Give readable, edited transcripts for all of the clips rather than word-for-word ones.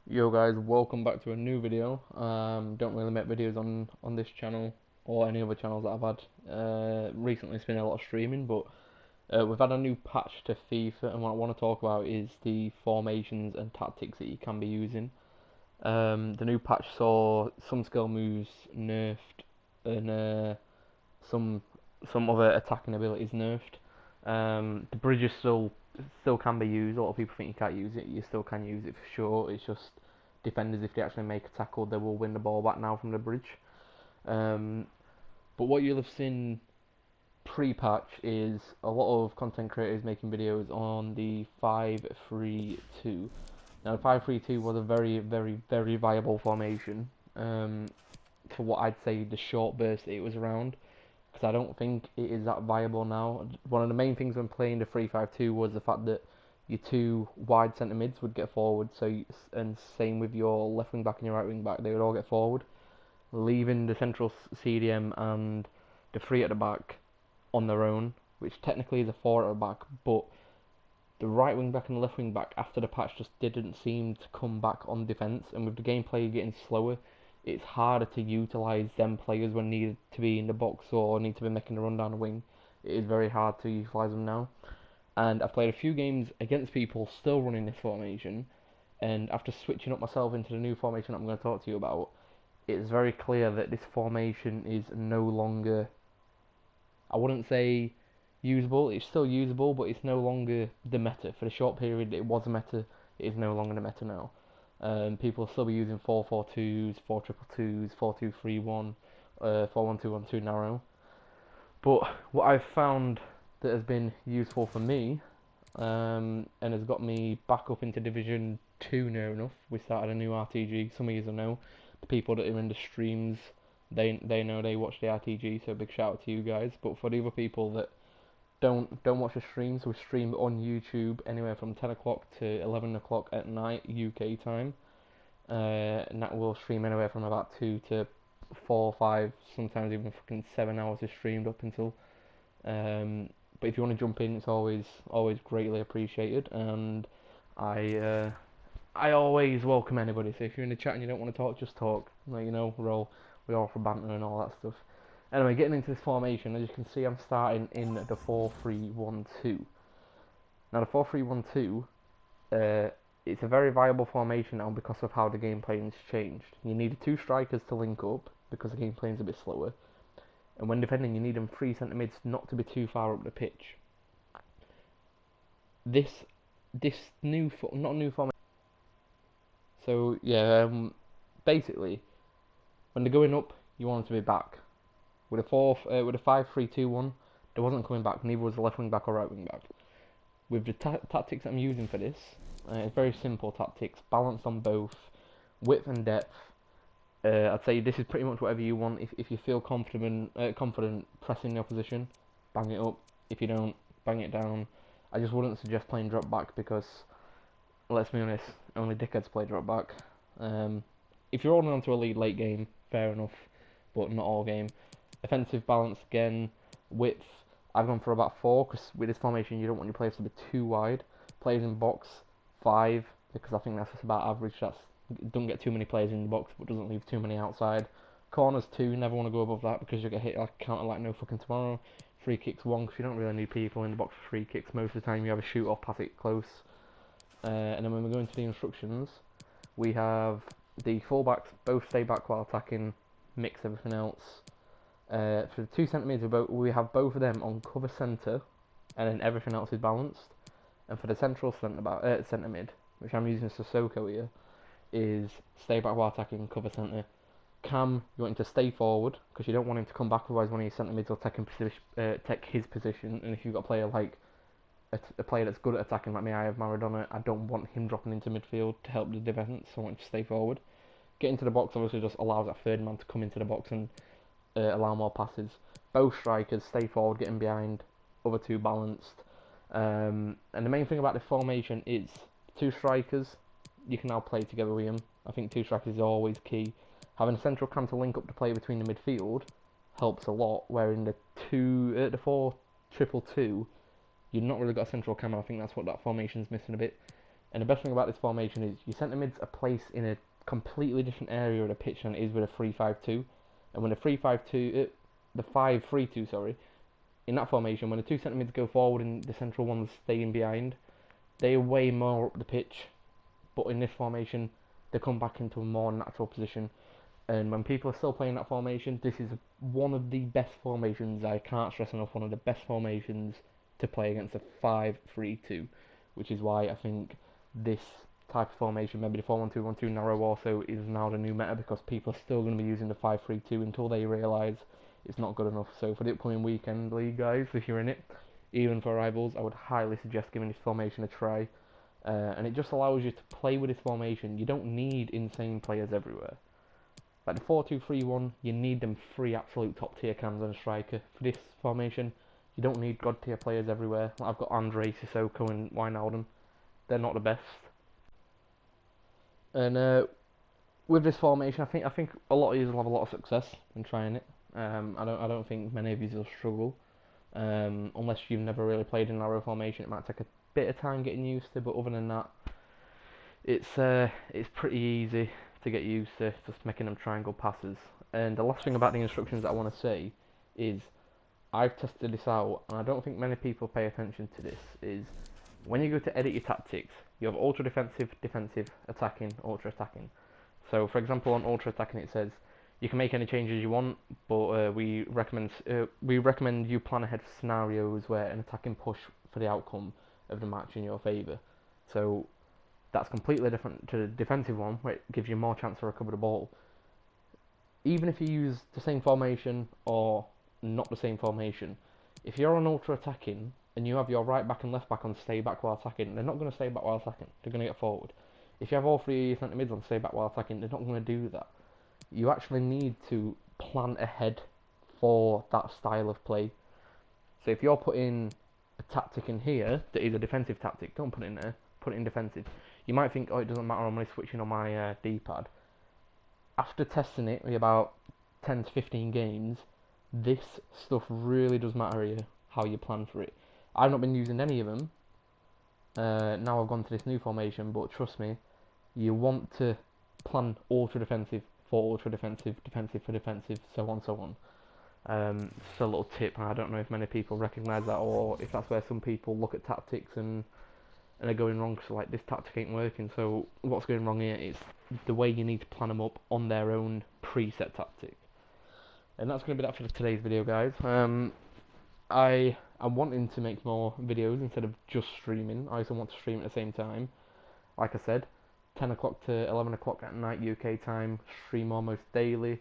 Yo guys, welcome back to a new video. Don't really make videos on this channel or any other channels that I've had. Recently it's been a lot of streaming, but we've had a new patch to FIFA, and what I want to talk about is the formations and tactics that you can be using. The new patch saw some skill moves nerfed and some some other attacking abilities nerfed. The bridges still can be used. A lot of people think you can't use it. You still can use it for sure. It's just defenders, if they actually make a tackle, they will win the ball back now from the bridge. Um, but what you'll have seen pre-patch is a lot of content creators making videos on the 5-3-2. Now, the 5-3-2 was a very viable formation for what I'd say the short burst it was around, because I don't think it is that viable now. One of the main things when playing the 3-5-2 was the fact that your two wide centre mids would get forward, and same with your left wing back and your right wing back, they would all get forward, leaving the central CDM and the three at the back on their own, which technically is a four at the back, but the right wing back and the left wing back after the patch just didn't seem to come back on defence, and with the gameplay getting slower, it's harder to utilise them players when needed to be in the box or need to be making a run down the wing. It is very hard to utilise them now. And I've played a few games against people still running this formation, and after switching up myself into the new formation I'm going to talk to you about, it's very clear that this formation is no longer, I wouldn't say usable, it's still usable, but it's no longer the meta. For the short period it was a meta, it is no longer the meta now. People will still be using 4-4-2s, 4-2-2s, 4-2-3-1, 4-1-2-1-2 narrow. But what I've found that has been useful for me, and has got me back up into Division 2 near enough. We started a new RTG, some of you will know. The people that are in the streams, they know, they watch the RTG, so big shout out to you guys. But for the other people that don't watch the streams, we stream on YouTube anywhere from 10 o'clock to 11 o'clock at night UK time, and that will stream anywhere from about 2 to 4, 5, sometimes even fucking 7 hours is streamed up until. But if you want to jump in, it's always greatly appreciated, and I always welcome anybody. So if you're in the chat and you don't want to talk, just talk. Like, we're all for banter and all that stuff. Anyway, getting into this formation, as you can see, I'm starting in the 4-3-1-2. Now, the 4-3-1-2, it's a very viable formation now because of how the gameplay has changed. You need two strikers to link up because the gameplay is a bit slower, and when defending, you need them 3 centre mids not to be too far up the pitch. This not new formation. So yeah, basically, when they're going up, you want them to be back. With a 5-3-2-1, they wasn't coming back. Neither was the left wing back or right wing back. With the tactics that I'm using for this, it's very simple tactics, balanced on both width and depth. I'd say this is pretty much whatever you want. If you feel confident pressing the opposition, bang it up. If you don't, bang it down. I just wouldn't suggest playing drop back because, let's be honest, only dickheads play drop back. If you're holding on to a lead late game, fair enough, but not all game. Offensive balance again, width. I've gone for about 4 because with this formation you don't want your players to be too wide. Players in box 5 because I think that's just about average. Don't get too many players in the box, but doesn't leave too many outside. Corners 2, never want to go above that because you'll get hit like counter like no fucking tomorrow. Free kicks 1 because you don't really need people in the box for free kicks. Most of the time you have a shoot or pass it close. And then when we go into the instructions, we have the fullbacks both stay back while attacking, mix everything else. For the 2 centre mids, we have both of them on cover centre, and then everything else is balanced. And for the central centre mid, which I'm using Sissoko here, is stay back while attacking, cover centre. Cam, you want him to stay forward because you don't want him to come back, otherwise one of your centre mids will take his position. And if you've got a player like a player that's good at attacking like me, I have Maradona, I don't want him dropping into midfield to help the defence, so I want him to stay forward. Get into the box obviously just allows that third man to come into the box and allow more passes. Both strikers stay forward, getting behind, other 2 balanced. And the main thing about the formation is 2 strikers, you can now play together with them. I think 2 strikers is always key. Having a central cam to link up to play between the midfield helps a lot, where in the 4-2-2, you've not really got a central cam, and I think that's what that formation's missing a bit. And the best thing about this formation is your centre mids are placed in a completely different area of the pitch than it is with a 3-5-2. And when a 3-5-2, the 5-3-2, sorry, in that formation, when the two centre mids go forward and the central ones stay in behind, they are way more up the pitch. But in this formation, they come back into a more natural position. And when people are still playing that formation, this is one of the best formations. I can't stress enough, one of the best formations to play against a 5-3-2, which is why I think this type of formation, maybe the 4-1-2-1-2 narrow also, is now the new meta, because people are still going to be using the 5-3-2 until they realise it's not good enough. So for the upcoming weekend league, guys, if you're in it, even for rivals, I would highly suggest giving this formation a try. And it just allows you to play with this formation. You don't need insane players everywhere. Like the 4-2-3-1, you need them 3 absolute top tier cams and a striker. For this formation, you don't need god tier players everywhere. Like I've got Andre, Sissoko and Wijnaldum. They're not the best. And with this formation, I think a lot of you will have a lot of success in trying it. I don't think many of you will struggle. Unless you've never really played in narrow formation, it might take a bit of time getting used to, but other than that, it's pretty easy to get used to just making them triangle passes. And the last thing about the instructions that I want to say is I've tested this out, and I don't think many people pay attention to this, is when you go to edit your tactics, you have ultra defensive, defensive, attacking, ultra attacking. So for example, on ultra attacking it says you can make any changes you want, but we recommend you plan ahead for scenarios where an attacking push for the outcome of the match in your favour. So that's completely different to the defensive one, where it gives you more chance to recover the ball. Even if you use the same formation or not the same formation, if you're on ultra attacking and you have your right back and left back on stay back while attacking, they're not going to stay back while attacking, they're going to get forward. If you have all 3 of your centre mids on stay back while attacking, they're not going to do that. You actually need to plan ahead for that style of play. So if you're putting a tactic in here that is a defensive tactic, don't put it in there, put it in defensive. You might think, oh, it doesn't matter, I'm only switching on my D-pad. After testing it with about 10 to 15 games, this stuff really does matter here, how you plan for it. I've not been using any of them. Now I've gone to this new formation, but trust me, you want to plan ultra defensive for ultra defensive, defensive for defensive, so on, so on. Just a little tip, and I don't know if many people recognise that, or if that's where some people look at tactics and they're going wrong, so like this tactic ain't working. So what's going wrong here is the way you need to plan them up on their own preset tactic. And that's going to be that for today's video, guys. I'm wanting to make more videos instead of just streaming. I also want to stream at the same time. Like I said, 10 o'clock to 11 o'clock at night UK time, stream almost daily.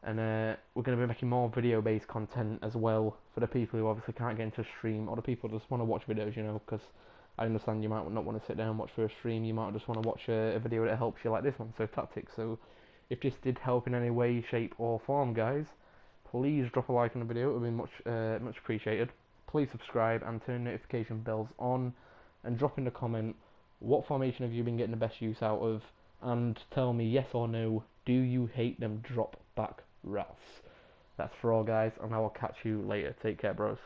And we're going to be making more video-based content as well for the people who obviously can't get into a stream, or the people who just want to watch videos, you know, because I understand you might not want to sit down and watch for a stream, you might just want to watch a video that helps you like this one, so tactics. So if this did help in any way, shape or form, guys, please drop a like on the video, it would be much appreciated. Please subscribe and turn notification bells on, and drop in the comment what formation have you been getting the best use out of, and tell me yes or no, do you hate them drop back routes? That's for all, guys, and I will catch you later. Take care, bros.